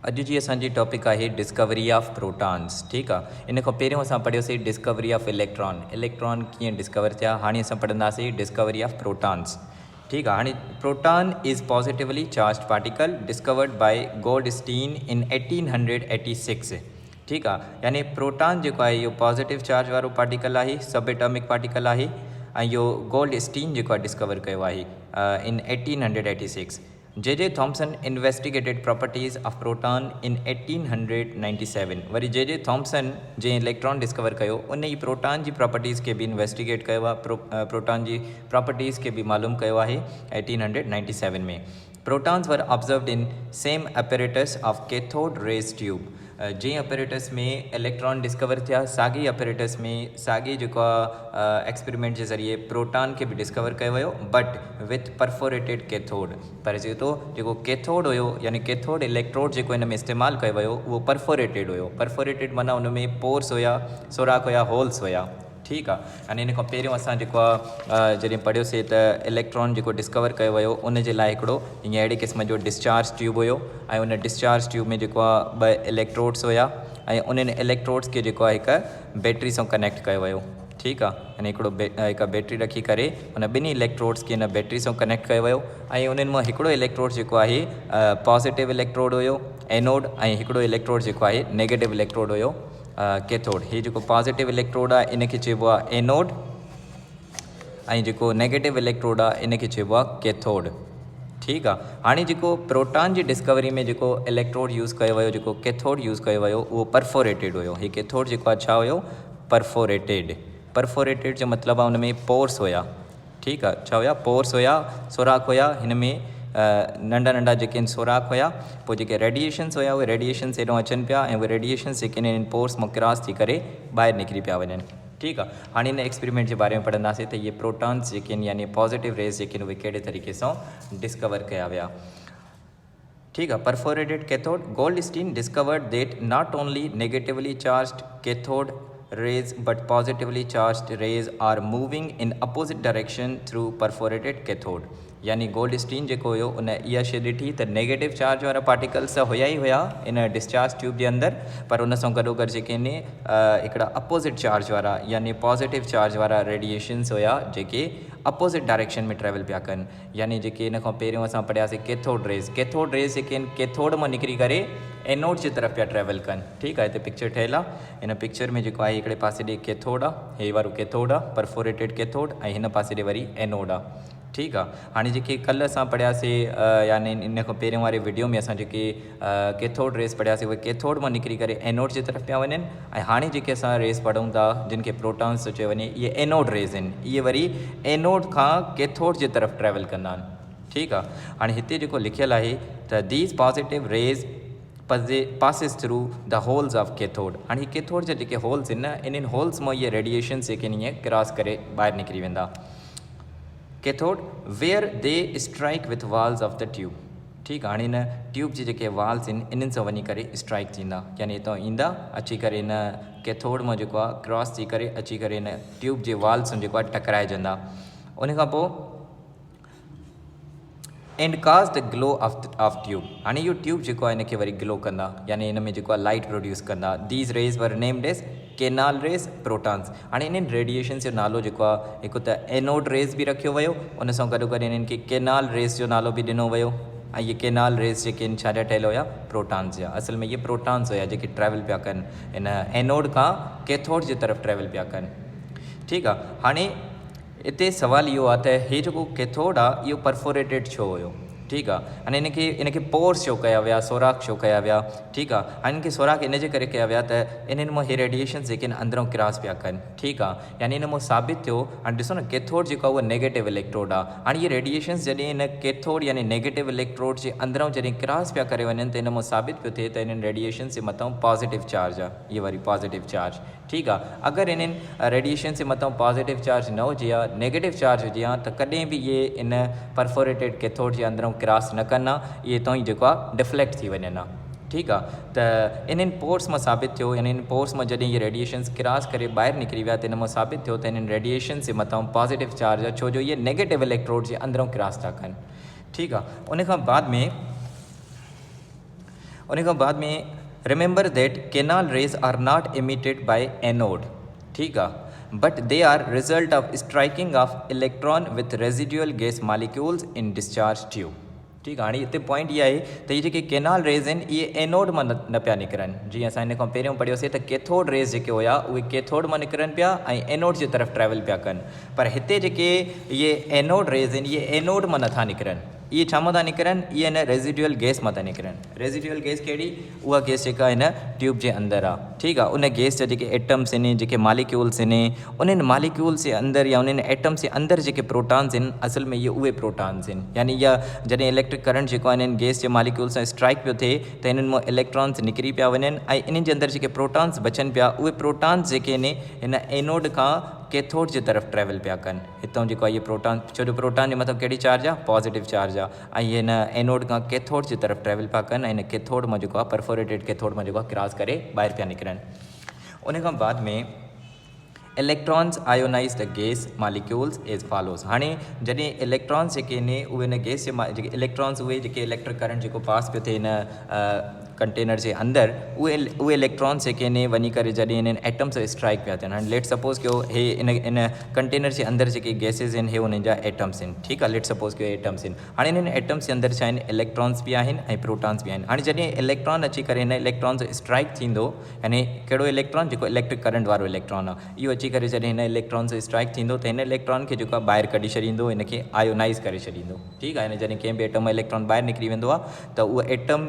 अॼु जी असांजी टॉपिक आहे डिस्कवरी ऑफ प्रोटॉन्स। ठीक आहे, इन खां पहिरियों असां पढ़ियोसीं डिस्कवरी ऑफ इलेक्ट्रॉन कीअं डिस्कवर थिया। हाणे असां पढ़ंदासीं डिस्कवरी ऑफ प्रोटॉन्स। ठीक आहे, हाणे proton is positively charge particle discovered by Goldstein in 1886। ठीक आहे, यानी प्रोटॉन जेको आहे इहो पॉजिटिव चार्ज वारो पार्टिकल आहे, सब एटॉमिक पार्टिकल आहे ऐं इहो गोल्डस्टीन जेको आहे डिस्कवर कयो आहे इन 1886। J Thomson investigated properties of proton इन 1897। वरी जे थॉम्सन जे इलेक्ट्रॉन डिस्कवर कयो उन ई प्रोटॉन जी प्रॉपर्टीज़ के भी इन्वेस्टिगेट कयो आहे, प्रोटॉन जी प्रॉपर्टीज़ के भी मालूम कयो आहे 1897 में। प्रोटॉन्स वर observed in same apparatus of cathode rays tube. जैं अपैरेटस में इलेक्ट्रॉन डिस्कवर थिया साॻी अपैरेटस में साॻी जेको आहे एक्सपेरिमेंट जे ज़रिए प्रोटॉन के भी डिस्कवर कयो वियो, बट विथ परफोरेटेड कैथोड। पर जेको कैथोड हुयो यानी कैथोड इलेक्ट्रोड जेको इन में इस्तेमालु कयो वियो उहो परफोरेटेड हुयो। परफोरेटेड माना उन में पोर्स हुया, सोराख हुया, होल्स हुया। ठीक आहे, यानी इन खां पहिरियों असां जेको आहे जॾहिं पढ़ियोसीं त इलेक्ट्रॉन जेको डिस्कवर कयो वियो उन जे लाइ हिकिड़ो हीअं अहिड़े क़िस्म जो डिस्चार्ज ट्यूब हुयो ऐं उन डिस्चार्ज ट्यूब में जेको आहे 2 इलेक्ट्रोड्स हुया ऐं उन्हनि इलेक्ट्रोड्स खे जेको आहे हिकु बैटरी सां कनेक्ट कयो वियो। ठीक आहे, यानी हिकु बैटरी रखी करे उन ॿिन्ही इलेक्ट्रोड्स खे इन बैटरी सां कनेक्ट कयो वियो ऐं उन्हनि मां हिकिड़ो इलेक्ट्रोड जेको आहे पॉजिटिव इलेक्ट्रोड हुयो एनोड ऐं हिकिड़ो इलेक्ट्रोड जेको आहे नेगेटिव इलेक्ट्रोड हुयो कैथोड। हीअ जेको पॉजिटिव इलेक्ट्रोड आहे इन खे चइबो आहे एनोड ऐं जेको नेगेटिव इलेक्ट्रोड आहे इन खे चइबो आहे कैथोड। ठीक आहे, हाणे जेको प्रोटॉन जी डिस्कवरी में जेको इलेक्ट्रोड यूज़ कयो वियो, जेको कैथोड यूज़ कयो वियो उहो परफोरेटेड हुयो। हीअ कैथोड जेको आहे छा हुयो, परफोरेटेड। परफोरेटेड जो मतिलबु आहे हुन में पोर्स हुया। ठीक आहे, छा हुया, पोर्स हुया, सोराख हुया, हिन में नंढा नंढा जेके सोराख हुया। पोइ जेके रेडिएशन्स हुया उहे रेडिएशन्स हेॾो अचनि पिया ऐं उहे रेडिएशन्स जेके आहिनि पोर्स मां क्रॉस थी करे ॿाहिरि निकिरी पिया वञनि। ठीक आहे, हाणे हिन एक्सपेरिमेंट जे बारे में पढ़ंदासीं त इहे प्रोटॉन्स जेके आहिनि यानी पॉजिटिव रेज़ जेके आहिनि उहे कहिड़े तरीक़े सां डिस्कवर कया विया। ठीक है, perforated cathode. Goldstein discovered that not only negatively charged cathode rays but positively charged rays are moving in opposite direction through perforated cathode। यानी गोल्डस्टीन जेको हुयो उन इहा शइ ॾिठी त नेगेटिव चार्ज वारा पार्टिकल्स हुया ई हुया इन डिस्चार्ज ट्यूब जे अंदरि, पर उन सां गॾोगॾु जेके आहिनि हिकिड़ा अपोज़िट चार्ज वारा यानी पॉजिटिव चार्ज वारा रेडिएशन्स हुया जेके अपोज़िट डायरेक्शन में ट्रैवल पिया कनि। यानी जेके इन खां पहिरियों असां पढ़ियासीं कैथोड रेज़ जेके आहिनि कैथोड मां निकिरी करे एनोड जी तरफ़ पिया ट्रैवल कनि। ठीक आहे, हिते पिक्चर ठहियलु आहे। इन पिक्चर में जेको आहे हिकिड़े पासे ॾे कैथोड आहे, हे वारो कैथोड आहे परफोरेटेड कैथोड ऐं हिन पासे ॾे वरी एनोड आहे। ठीक आहे, हाणे जेके कल्ह असां पढ़ियासीं यानी इन खां पहिरियों वारे वीडियो में असां जेके कैथोड रेस पढ़ियासीं उहे कैथोड मां निकिरी करे एनोड जी तरफ़ पिया वञनि ऐं हाणे जेके असां रेस पढ़ूं था जिन खे प्रोटॉन्स थो चयो वञे इहे एनोड रेज़ आहिनि, इहे वरी एनोड खां कैथोड जे तरफ़ ट्रैवल कंदा आहिनि। ठीक आहे, हाणे हिते जेको लिखियलु आहे त these positive rays passes through the holes of cathode। हाणे कैथोड जा जेके होल्स आहिनि न इन्हनि होल्स मां इहे रेडिएशन्स जेके आहिनि इहे क्रॉस करे ॿाहिरि निकिरी वेंदा। Cathode where they strike with walls of the tube. ठीक आहे, हाणे इन ट्यूब जी जेके वॉल्स आहिनि इन्हनि सां वञी करे स्ट्राइक थींदा, यानी हितां ईंदा अची करे इन कैथोड मां जेको आहे क्रॉस थी करे अची करे इन ट्यूब जे वॉल सां जेको आहे टकराइजंदा। उन खां पोइ एंड काज़ द ग्लो ऑफ ट्यूब। हाणे इहो ट्यूब जेको आहे इनखे वरी ग्लो कंदा, यानी इन में जेको आहे लाइट प्रोड्यूस कंदा। These rays were named as canal rays protons. हाणे इन्हनि रेडिएशन जो नालो जेको आहे हिकु त एनोड रेज़ बि रखियो वियो, उन सां गॾो गॾु इन्हनि खे केनाल रेज़ जो नालो बि ॾिनो वियो ऐं इहे केनाल रेज़ जेके आहिनि छा जा ठहियल हुया, प्रोटॉन्स जा। असल में इहे प्रोटॉन्स हुया जेके ट्रैवल पिया कनि इन एनोड खां कैथोड जे तरफ़ ट्रैवल पिया कनि। ठीक आहे, हाणे हिते सुवालु इहो आहे त हे जेको कैथोड आहे इहो परफोरेटेड छो हुयो। ठीक आहे, हाणे इनखे पोर्स छो कया विया, सोराख छो कया विया। ठीक आहे, हाणे इनखे सोराख इन जे करे कया विया त इन्हनि मां इहे रेडिएशन्स जेके आहिनि अंदरों क्रॉस पिया कनि। ठीक आहे, यानी इन मां साबित थियो। हाणे ॾिसो न कैथोड जेको आहे उहो नेगेटिव इलेक्ट्रोड आहे। हाणे इहे रेडिएशन्स जॾहिं इन कैथोड यानी नेगेटिव इलेक्ट्रोड जे अंदरों जॾहिं क्रॉस पिया करे वञनि त इन मां साबित पियो थिए त इन्हनि रेडिएशन्स जे मथां पॉजिटिव चार्ज आहे, इहे वरी पॉजिटिव चार्ज। ठीक आहे, अगरि इन्हनि रेडिएशन जे मथां पॉजिटिव चार्ज न हुजे हा, नेगेटिव चार्ज हुजे हा त कॾहिं बि इहे इन परफोरेटेड कैथोड जे अंदरों क्रॉस न कंदा, इहे हितां ई जेको आहे डिफ्लेक्ट थी वञनि हा। ठीक आहे, त इन्हनि पोर्स मां साबित थियो, यानी इन पोर्स मां जॾहिं इहे रेडिएशन्स क्रॉस करे ॿाहिरि निकिरी विया त इन मां साबित थियो त इन्हनि रेडिएशन जे मथां पॉजिटिव चार्ज आहे, छो जो इहे नेगेटिव इलेक्ट्रोड जे अंदरों क्रॉस था कनि। ठीक आहे, उन खां बाद में उन खां बाद में remember that canal rays are not emitted by anode, ठीक आहे, but they are result of striking of electron with residual gas molecules in discharge tube, ठीक आहे। हाणे हिते पॉइंट इहा आहे त इहे जेके केनाल रेज़ आहिनि इहे एनोड मां न पिया निकिरनि। जीअं असां हिन खां पहिरियों पढ़ियोसीं त कैथोड रेज़ जेके हुया उहे कैथोड मां निकिरनि पिया ऐं एनोड जे तरफ़ ट्रैवल पिया कनि, पर हिते जेके इहे एनोड रेज़ आहिनि इहे एनोड मां नथा निकिरनि, इहे छा मां था निकिरनि, इहे हिन रेजिड्यूअल गैस मां था निकिरनि। रेजिड्यूअल गैस कहिड़ी, उहा गैस जेका हिन ट्यूब जे अंदरि आहे, ठीकु आहे। उन गैस जा जेके एटम्स आहिनि, जेके मॉलिक्यूल्स आहिनि, उन्हनि मॉलिक्यूल्स जे अंदरि या उन्हनि एटम्स जे अंदरि जेके प्रोटॉन्स आहिनि असल में इहे उहे प्रोटॉन्स आहिनि। यानी इहा जॾहिं इलेक्ट्रिक करंट जेको आहे इन्हनि गैस जे मॉलिक्यूल्स सां स्ट्राइक पियो थिए त इन्हनि मां इलेक्ट्रॉन्स निकिरी पिया वञनि ऐं इन्हनि जे अंदरि जेके प्रोटॉन्स बचनि पिया उहे प्रोटॉन्स जेके आहिनि हिन एनोड खां कैथोड जे तरफ़ ट्रैवल पिया कनि। हितां जेको आहे इहे प्रोटॉन, छो जो प्रोटॉन जे मथां कहिड़ी चार्ज आहे, पॉजिटिव चार्ज आहे, ऐं इहे हिन एनोड खां कैथोड जे तरफ़ ट्रैवल पिया कनि ऐं हिन कैथोड मां जेको आहे परफोरेटेड कैथोड मां जेको आहे क्रॉस करे ॿाहिरि पिया निकिरनि। उन खां बाद में electrons ionise the gas molecules as follows. हाणे जॾहिं इलेक्ट्रॉन्स जेके आहिनि उहे हिन गैस जे जेके इलेक्ट्रॉन्स उहे जेके इलेक्ट्रिक करंट जेको पास पियो थिए हिन कंटेनर जे अंदरि उहे इलेक्ट्रॉन्स जेके आहिनि वञी करे जॾहिं हिननि एटम्स स्ट्राइक पिया थियनि। हाणे लेट सपोज़ कयो हे इन कंटेनर जे अंदरि जेके गैसिस आहिनि हे उन्हनि जा एटम्स आहिनि, ठीकु आहे। लेट सपोज़ कयो एटम्स आहिनि। हाणे हिननि एटम्स जे अंदरि छा आहिनि, इलेक्ट्रॉन्स बि आहिनि ऐं प्रोटॉन्स बि आहिनि। हाणे जॾहिं इलेक्ट्रॉन अची करे हिन इलेक्ट्रॉन स्ट्राइक थींदो, यानी कहिड़ो इलेक्ट्रॉन, जेको इलेक्ट्रिक करंट वारो इलेक्ट्रॉन आहे, इहो अची करे जॾहिं हिन इलेक्ट्रॉन सां स्ट्राइक थींदो त हिन इलेक्ट्रॉन खे जेको आहे ॿाहिरि कढी छॾींदो, हिनखे आयोनाइज़ करे छॾींदो, ठीकु आहे। जॾहिं कंहिं बि एटम मां इलेक्ट्रॉन ॿाहिरि निकिरी वेंदो आहे त उहो एटम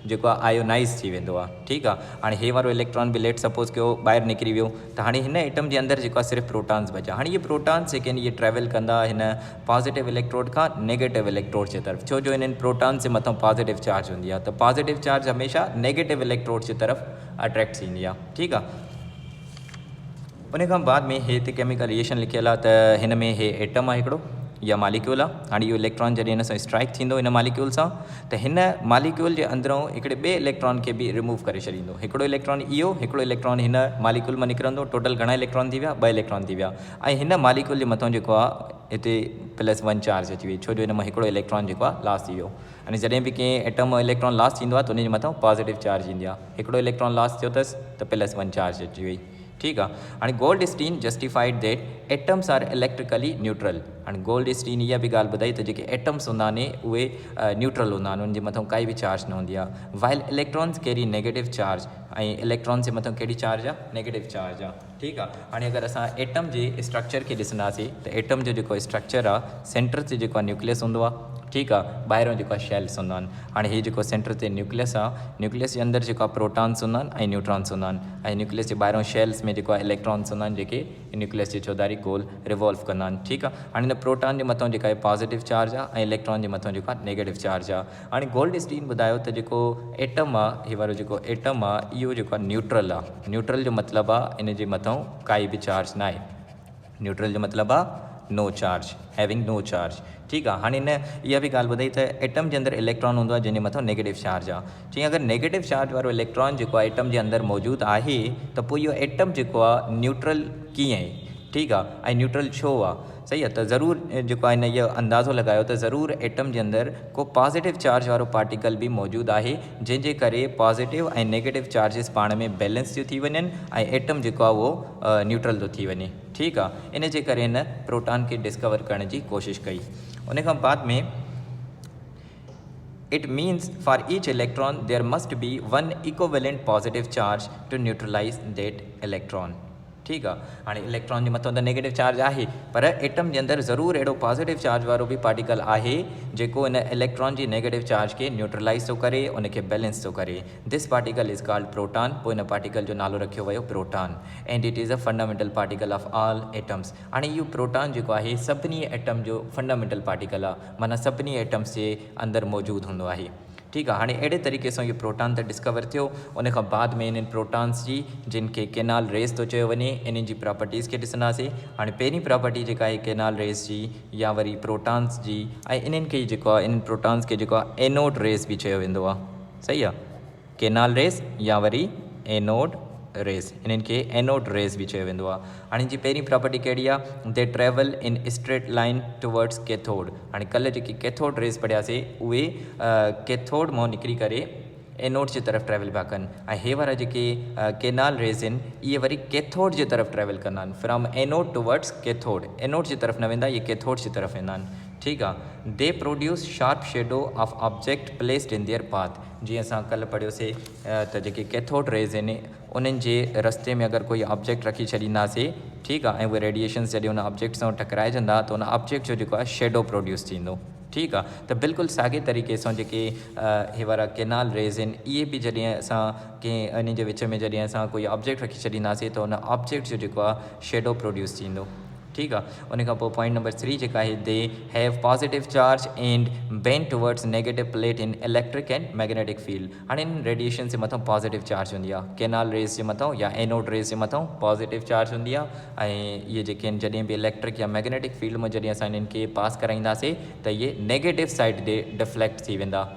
जेको आहे आयोनाइज़ थी वेंदो आहे, ठीकु आहे। हाणे हे वारो इलेक्ट्रॉन बि लेट सपोज़ कयो ॿाहिरि निकिरी वियो त हाणे हिन एटम जे अंदरि जेको आहे सिर्फ़ु प्रोटॉन्स बचा। हाणे इहे प्रोटॉन्स जेके आहिनि इहे ट्रैवल कंदा हिन पॉज़िटिव इलेक्ट्रोड खां नेगेटिव इलेक्ट्रोड जे तरफ़, छो जो हिननि प्रोटॉन्स जे मथां पॉज़िटिव चार्ज हूंदी आहे, त पॉज़िटिव चार्ज हमेशह नेगेटिव इलेक्ट्रोड जे तरफ़ अट्रैक्ट थींदी आहे, ठीकु आहे। उन खां बाद में हे हिते केमिकल रिएक्शन लिखियलु आहे त हिन में हे एटम आहे हिकिड़ो या मॉलिक्यूल आहे। हाणे इहो इलेक्ट्रॉन जॾहिं हिन सां स्ट्राइक थींदो हिन मॉलिक्यूल सां त हिन मॉलिक्यूल जे अंदरों हिकिड़े ॿिए इलेक्ट्रॉन खे बि रिमूव करे छॾींदो। हिकिड़ो इलेक्ट्रॉन इहो, हिकिड़ो इलेक्ट्रॉन हिन मॉलिक्यूल मां निकिरंदो, टोटल घणा इलेक्ट्रॉन थी विया, 2 इलेक्ट्रॉन थी विया। ऐं हिन मॉलिक्यूल जे मथां जेको आहे हिते +1 चार्ज अची वई, छो जो हिन मां हिकिड़ो इलेक्ट्रॉन जेको आहे लॉस थी वियो। हाणे जॾहिं बि कंहिं एटम मां इलेक्ट्रॉन लॉस थींदो आहे त उनजे मथां पॉज़िटिव चार्ज ईंदी आहे। हिकिड़ो इलेक्ट्रॉन लॉस थियो अथसि त +1 चार्ज अची वई, ठीकु आहे। हाणे Goldstein justified that atoms are electrically neutral. हाणे गोल्डस्टीन इहा बि ॻाल्हि ॿुधाई त जेके एटम्स हूंदा आहिनि उहे न्यूट्रल हूंदा आहिनि, उनजे मथां काई बि चार्ज न हूंदी आहे। वाइल इलेक्ट्रॉन्स कैरी नेगेटिव चार्ज, ऐं इलेक्ट्रॉन्स जे मथां कहिड़ी चार्ज आहे, नेगेटिव चार्ज आहे, ठीकु आहे। हाणे अगरि असां एटम जे स्ट्रक्चर खे ॾिसंदासीं त एटम जो जेको स्ट्रक्चर आहे, सेंटर ते जेको आहे न्यूक्लियस हूंदो आहे, ठीकु आहे, ॿाहिरों जेको आहे शेल्स हूंदा आहिनि। हाणे हीअ जेको सेंटर ते न्यूक्लियस आहे, न्यूक्लियस जे अंदरि जेको आहे प्रोटॉन्स हूंदा आहिनि ऐं न्यूट्रॉन्स हूंदा आहिनि, ऐं न्यूक्लियस जे ॿाहिरों शेल्स में जेको आहे इलेक्ट्रॉन्स हूंदा आहिनि जेके न्यूक्लियस जे चौधारी गोल रिवॉल्व कंदा आहिनि, ठीकु आहे। हाणे हिन प्रोटॉन जे मथां जेका आहे पॉज़िटिव चार्ज आहे ऐं इलेक्ट्रॉन जे मथां जेको आहे नेगेटिव चार्ज आहे। हाणे गोल्डस्टीन ॿुधायो त जेको एटम आहे, हीअ वारो जेको एटम आहे इहो जेको आहे न्यूट्रल आहे। न्यूट्रल जो मतिलबु आहे इन जे मथां काई बि चार्ज न आहे। न्यूट्रल जो मतिलबु आहे नो चार्ज, हैविंग नो चार्ज, ठीकु आहे। हाणे हिन इहा बि ॻाल्हि ॿुधाई त एटम जे अंदरि इलेक्ट्रॉन हूंदो आहे जंहिंजे मथां नेगेटिव चार्ज आहे। जीअं अगरि नेगेटिव चार्ज वारो इलेक्ट्रॉन जेको आहे एटम जे अंदरि मौजूदु आहे त पोइ इहो एटम जेको आहे न्यूट्रल कीअं आहे, ठीकु आहे, ऐं न्यूट्रल छो आहे, सही आहे। त ज़रूरु जेको आहे हिन इहो अंदाज़ो लॻायो त ज़रूरु एटम जे अंदरि को पॉज़िटिव चार्ज वारो पार्टिकल बि मौजूदु आहे जंहिंजे करे पॉज़िटिव ऐं नेगेटिव चार्जिस पाण में बैलेंस थी वञनि ऐं एटम जेको आहे उहो न्यूट्रल थो थी वञे, ठीकु आहे। इन जे करे हिन प्रोटॉन खे डिस्कवर करण जी कोशिशि कई। उन खां बाद में it means for each electron there must be one equivalent positive charge to neutralize that electron, ठीकु आहे। हाणे इलेक्ट्रॉन जे मथां त नेगेटिव चार्ज आहे, पर एटम जे अंदरि ज़रूरु अहिड़ो पॉज़िटिव चार्ज वारो बि पार्टिकल आहे जेको हिन इलेक्ट्रॉन जी नेगेटिव चार्ज खे न्यूट्रलाइज़ थो करे, उनखे बैलेंस थो करे। This particle is called proton. पोइ हिन पार्टिकल जो नालो रखियो वियो proton, and it is a fundamental particle of all atoms. हाणे इहो प्रोटॉन जेको आहे सभिनी एटम जो फंडामेंटल पार्टिकल आहे, माना सभिनी एटम्स जे अंदरि मौजूदु हूंदो आहे, ठीकु आहे। हाणे अहिड़े तरीक़े सां इहो प्रोटॉन त डिस्कवर थियो। उन खां बाद में इन्हनि प्रोटॉन्स जी जिन खे केनाल रेस थो चयो वञे, इन्हनि जी प्रॉपर्टीज़ खे ॾिसंदासीं। हाणे पहिरीं प्रॉपर्टी जेका आहे केनाल रेस जी या वरी प्रोटॉन्स जी, ऐं इन्हनि खे जेको आहे इन्हनि प्रोटॉन्स खे जेको आहे एनोड रेस बि चयो वेंदो आहे, सही आहे। केनाल रेस या वरी एनोड रेस, इन्हनि खे एनोड रेस बि चयो वेंदो आहे। हाणे जी पहिरीं प्रॉपर्टी कहिड़ी आहे, they travel in straight line towards cathode. हाणे कल्ह जेकी कैथोड रेस पढ़ियासीं उहे कैथोड मां निकिरी करे एनोड जी तरफ़ ट्रैवल पिया कनि ऐं हे वारा जेके केनाल रेज़ आहिनि इहे वरी कैथोड जी तरफ़ ट्रैवल कंदा आहिनि from anode towards cathode anode जी तरफ़ न वेंदा इहे कैथोड जी तरफ़ वेंदा आहिनि ठीकु आहे they produce sharp shadow of object placed in their path जीअं असां कल्ह पढ़ियोसीं त जेके कैथोड रेज़ आहिनि उन्हनि जे रस्ते में अगरि कोई ऑब्जेक्ट रखी छॾींदासीं ठीकु आहे ऐं उहे रेडिएशन्स जॾहिं उन ऑब्जेक्ट सां टकराइजंदा त उन ऑब्जेक्ट जो जेको आहे शेडो प्रोड्यूस थींदो ठीकु आहे त बिल्कुलु साॻे तरीक़े सां जेके हे वारा केनाल रेज़ आहिनि इहे बि जॾहिं असां कंहिं इन जे विच में जॾहिं असां कोई ऑब्जेक्ट रखी छॾींदासीं त उन ऑब्जेक्ट जो जेको आहे शेडो प्रोड्यूस थींदो ठीकु आहे उन खां पोइ पॉइंट नंबर 3 जेका आहे they have positive charge and bend towards negative plate इन इलेक्ट्रिक एंड मैग्नेटिक फील्ड हाणे इन रेडिएशन जे मथां पॉजिटिव चार्ज हूंदी आहे केनाल रेज़ जे मथां या एनोड रेज़ जे मथां पॉजिटिव चार्ज हूंदी आहे ऐं इहे जेके आहिनि जॾहिं बि इलेक्ट्रिक या मैग्नेटिक फील्ड में जॾहिं असां इन्हनि खे पास कराईंदासीं त इहे नेगेटिव साइड ॾे डिफ्लेक्ट थी वेंदा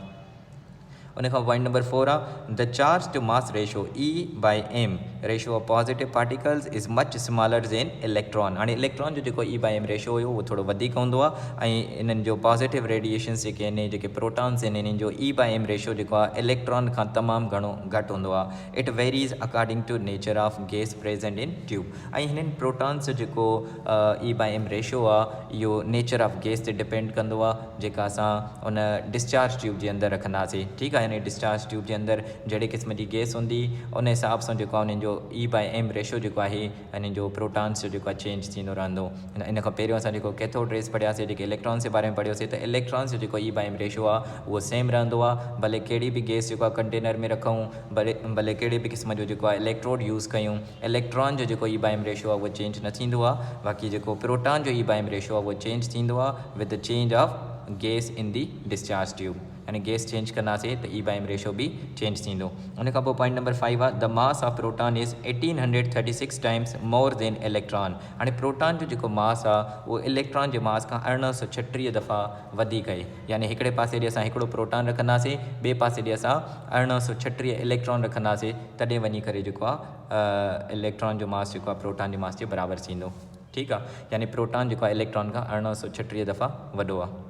उन खां पॉइंट नंबर 4 आहे the charge to mass ratio E/m ratio of positive particles is much smaller than electron हाणे इलेक्ट्रॉन जो जेको E/m रेशो हुयो उहो थोरो वधीक हूंदो आहे ऐं इन्हनि जो पॉजिटिव रेडिएशन्स जेके आहिनि जेके प्रोटॉन्स आहिनि इन्हनि जो E/m रेशो जेको आहे इलेक्ट्रॉन खां तमामु घणो घटि हूंदो आहे it varies according to nature of gas present in tube ऐं हिननि प्रोटॉन्स जो जेको E/m रेशो आहे इहो नेचर ऑफ गैस ते डिपेंड कंदो आहे जेका असां उन डिस्चार्ज ट्यूब जे अंदरि रखंदासीं ठीकु आहे यानी डिस्चार्ज ट्यूब जे अंदरि जहिड़े क़िस्म जी गैस हूंदी उन हिसाब सां जेको आहे उन्हनि जो E/m रेशो जेको आहे हिननि जो प्रोटॉन्स जो जेको आहे चेंज थींदो रहंदो इन खां पहिरियों असां जेको कैथोड रेज़ पढ़ियासीं जेके इलेक्ट्रॉन्स जे बारे में पढ़ियोसीं त इलेक्ट्रॉन्स जो जेको E/m रेशो आहे उहो सेम रहंदो आहे भले कहिड़ी बि गैस जेको आहे कंटेनर में रखूं भले कहिड़े बि क़िस्म जो जेको आहे इलेक्ट्रोड यूज़ कयूं इलेक्ट्रॉन जो जेको E/m रेशो आहे उहो चेंज न थींदो आहे बाक़ी जेको प्रोटॉन जो E/m रेशो आहे उहो चेंज थींदो आहे with the change of gas in the discharge tube यानी गैस चेंज कंदासीं त E/m रेशो बि चेंज थींदो उन खां पोइ पॉइंट नंबर 5 आहे the mass of proton is 1836 times more than electron हाणे प्रोटॉन जो जेको मास आहे उहो इलेक्ट्रॉन जे मास खां 1836 दफ़ा वधीक आहे यानी हिकिड़े पासे ॾे असां हिकिड़ो प्रोटॉन रखंदासीं ॿिए पासे ॾे असां 1836 इलेक्ट्रॉन रखंदासीं तॾहिं वञी करे जेको आहे इलेक्ट्रॉन जो मास जेको आहे प्रोटॉन जे मास जे बराबरि थींदो ठीकु आहे यानी प्रोटॉन जेको आहे इलेक्ट्रॉन खां 1836 दफ़ा वॾो आहे